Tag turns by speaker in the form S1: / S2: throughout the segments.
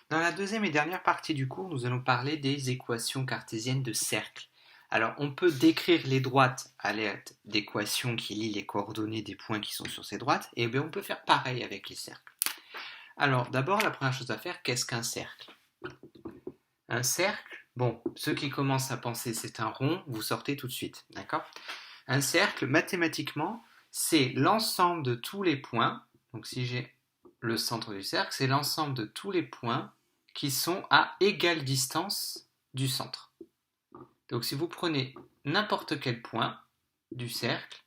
S1: Dans la deuxième et dernière partie du cours, nous allons parler des équations cartésiennes de cercle. Alors, on peut décrire les droites à l'aide d'équations qui lient les coordonnées des points qui sont sur ces droites, et bien on peut faire pareil avec les cercles. Alors, d'abord, la première chose à faire, qu'est-ce qu'un cercle? Un cercle, bon, ceux qui commencent à penser c'est un rond, vous sortez tout de suite, d'accord? Un cercle, mathématiquement, c'est l'ensemble de tous les points, donc si j'ai le centre du cercle, c'est l'ensemble de tous les points qui sont à égale distance du centre. Donc si vous prenez n'importe quel point du cercle,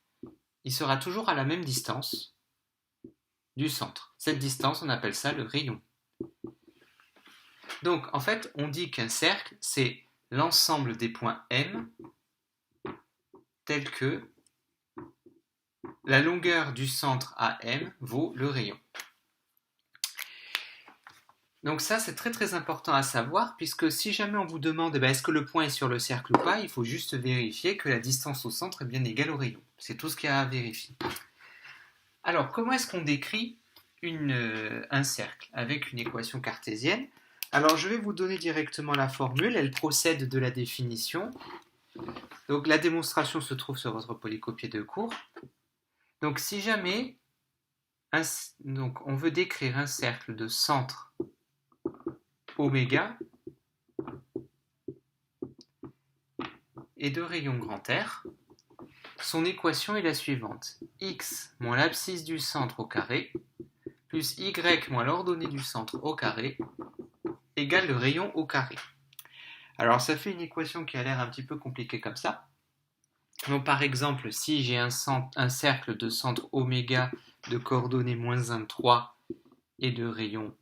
S1: il sera toujours à la même distance du centre. Cette distance, on appelle ça le rayon. Donc en fait, on dit qu'un cercle, c'est l'ensemble des points M tels que la longueur du centre à M vaut le rayon. Donc ça, c'est très très important à savoir, puisque si jamais on vous demande est-ce que le point est sur le cercle ou pas, il faut juste vérifier que la distance au centre est bien égale au rayon. C'est tout ce qu'il y a à vérifier. Alors, comment est-ce qu'on décrit un cercle avec une équation cartésienne? Alors, je vais vous donner directement la formule, elle procède de la définition. Donc, la démonstration se trouve sur votre polycopier de cours. Donc, si jamais on veut décrire un cercle de centre oméga et de rayon grand R, son équation est la suivante. X moins l'abscisse du centre au carré plus y moins l'ordonnée du centre au carré égale le rayon au carré. Alors ça fait une équation qui a l'air un petit peu compliquée comme ça. Donc par exemple, si j'ai un cercle de centre oméga de coordonnées moins 1, 3 et de rayon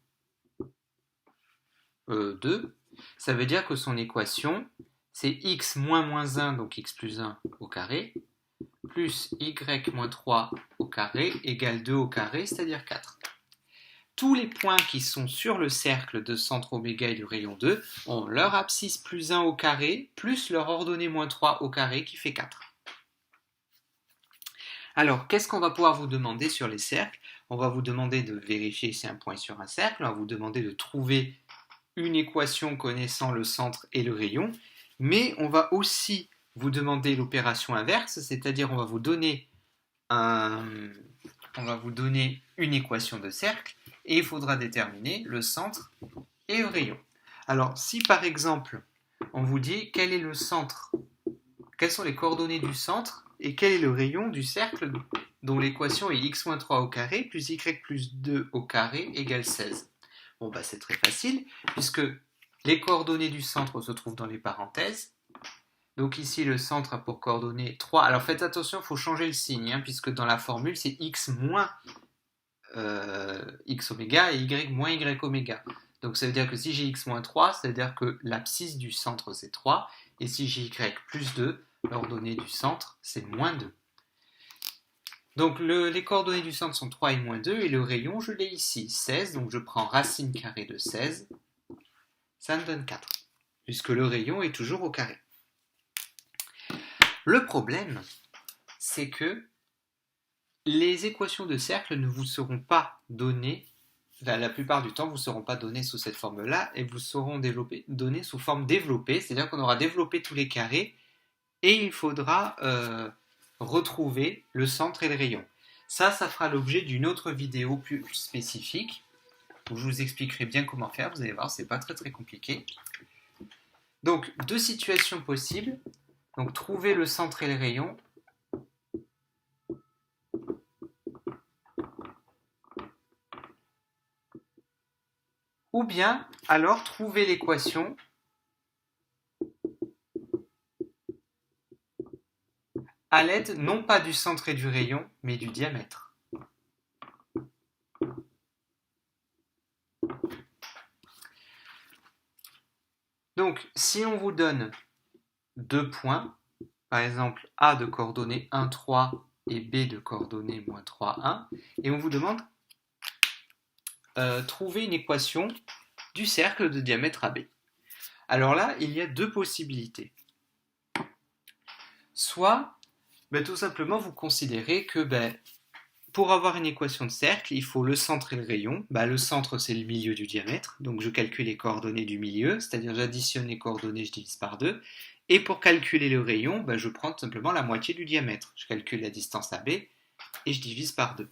S1: 2, ça veut dire que son équation, c'est x moins 1, donc x plus 1 au carré, plus y moins 3 au carré égale 2 au carré, c'est-à-dire 4. Tous les points qui sont sur le cercle de centre oméga et du rayon 2 ont leur abscisse plus 1 au carré, plus leur ordonnée moins 3 au carré qui fait 4. Alors, qu'est-ce qu'on va pouvoir vous demander sur les cercles? On va vous demander de vérifier si un point est sur un cercle, on va vous demander de trouver une équation connaissant le centre et le rayon, mais on va aussi vous demander l'opération inverse, c'est-à-dire on va vous donner une équation de cercle et il faudra déterminer le centre et le rayon. Alors, si par exemple, on vous dit quel est le centre, quelles sont les coordonnées du centre et quel est le rayon du cercle dont l'équation est x moins 3 au carré plus y plus 2 au carré égale 16. Bon, bah c'est très facile, puisque les coordonnées du centre se trouvent dans les parenthèses. Donc ici, le centre a pour coordonnées 3. Alors faites attention, il faut changer le signe, puisque dans la formule, c'est x moins x oméga et y moins y oméga. Donc ça veut dire que si j'ai x moins 3, ça veut dire que l'abscisse du centre, c'est 3. Et si j'ai y plus 2, l'ordonnée du centre, c'est moins 2. Donc les coordonnées du centre sont 3 et moins 2, et le rayon, je l'ai ici, 16, donc je prends racine carrée de 16, ça me donne 4, puisque le rayon est toujours au carré. Le problème, c'est que les équations de cercle ne vous seront pas données, la plupart du temps, vous ne seront pas données sous cette forme-là, et vous seront données sous forme développée, c'est-à-dire qu'on aura développé tous les carrés, et il faudra retrouver le centre et le rayon. Ça fera l'objet d'une autre vidéo plus spécifique, où je vous expliquerai bien comment faire, vous allez voir, c'est pas très très compliqué. Donc, deux situations possibles, donc trouver le centre et le rayon, ou bien alors trouver l'équation à l'aide non pas du centre et du rayon, mais du diamètre. Donc, si on vous donne deux points, par exemple A de coordonnées 1, 3 et B de coordonnées moins 3, 1, et on vous demande trouver une équation du cercle de diamètre AB. Alors là, il y a deux possibilités. Soit, tout simplement, vous considérez que pour avoir une équation de cercle, il faut le centre et le rayon. Le centre, c'est le milieu du diamètre. Donc, je calcule les coordonnées du milieu, c'est-à-dire j'additionne les coordonnées, je divise par 2. Et pour calculer le rayon, je prends tout simplement la moitié du diamètre. Je calcule la distance AB et je divise par 2.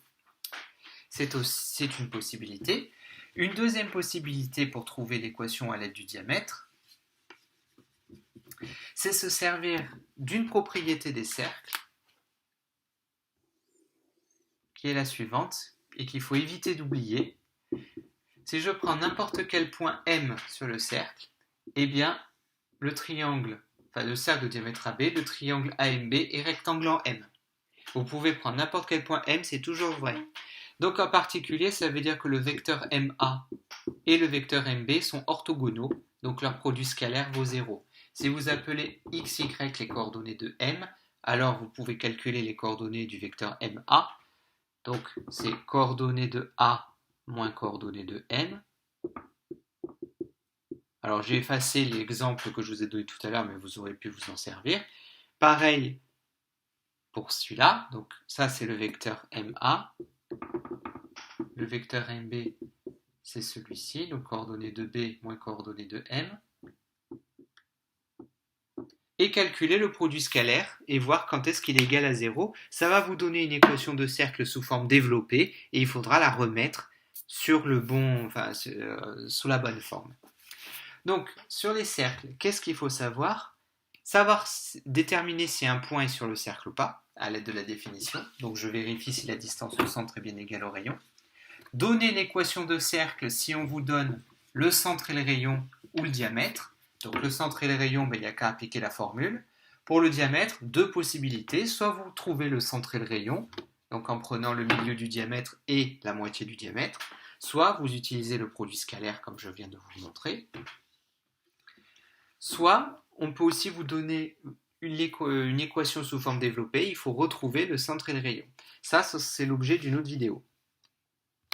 S1: C'est une possibilité. Une deuxième possibilité pour trouver l'équation à l'aide du diamètre, c'est se servir d'une propriété des cercles, qui est la suivante, et qu'il faut éviter d'oublier. Si je prends n'importe quel point M sur le cercle, eh bien, le cercle de diamètre AB, le triangle AMB est rectangle en M. Vous pouvez prendre n'importe quel point M, c'est toujours vrai. Donc en particulier, ça veut dire que le vecteur MA et le vecteur MB sont orthogonaux, donc leur produit scalaire vaut 0. Si vous appelez x, y les coordonnées de M, alors vous pouvez calculer les coordonnées du vecteur MA. Donc c'est coordonnées de A moins coordonnées de M. Alors j'ai effacé l'exemple que je vous ai donné tout à l'heure, mais vous aurez pu vous en servir. Pareil pour celui-là, donc ça c'est le vecteur MA. Le vecteur MB, c'est celui-ci, donc coordonnées de B moins coordonnées de M. Et calculer le produit scalaire et voir quand est-ce qu'il est égal à 0. Ça va vous donner une équation de cercle sous forme développée et il faudra la remettre sur sous la bonne forme. Donc, sur les cercles, qu'est-ce qu'il faut savoir? Savoir déterminer si un point est sur le cercle ou pas, à l'aide de la définition. Donc, je vérifie si la distance au centre est bien égale au rayon. Donner une équation de cercle si on vous donne le centre et le rayon ou le diamètre. Donc le centre et le rayon, il n'y a qu'à appliquer la formule. Pour le diamètre, deux possibilités. Soit vous trouvez le centre et le rayon, donc en prenant le milieu du diamètre et la moitié du diamètre. Soit vous utilisez le produit scalaire comme je viens de vous montrer. Soit on peut aussi vous donner une équation sous forme développée. Il faut retrouver le centre et le rayon. Ça c'est l'objet d'une autre vidéo.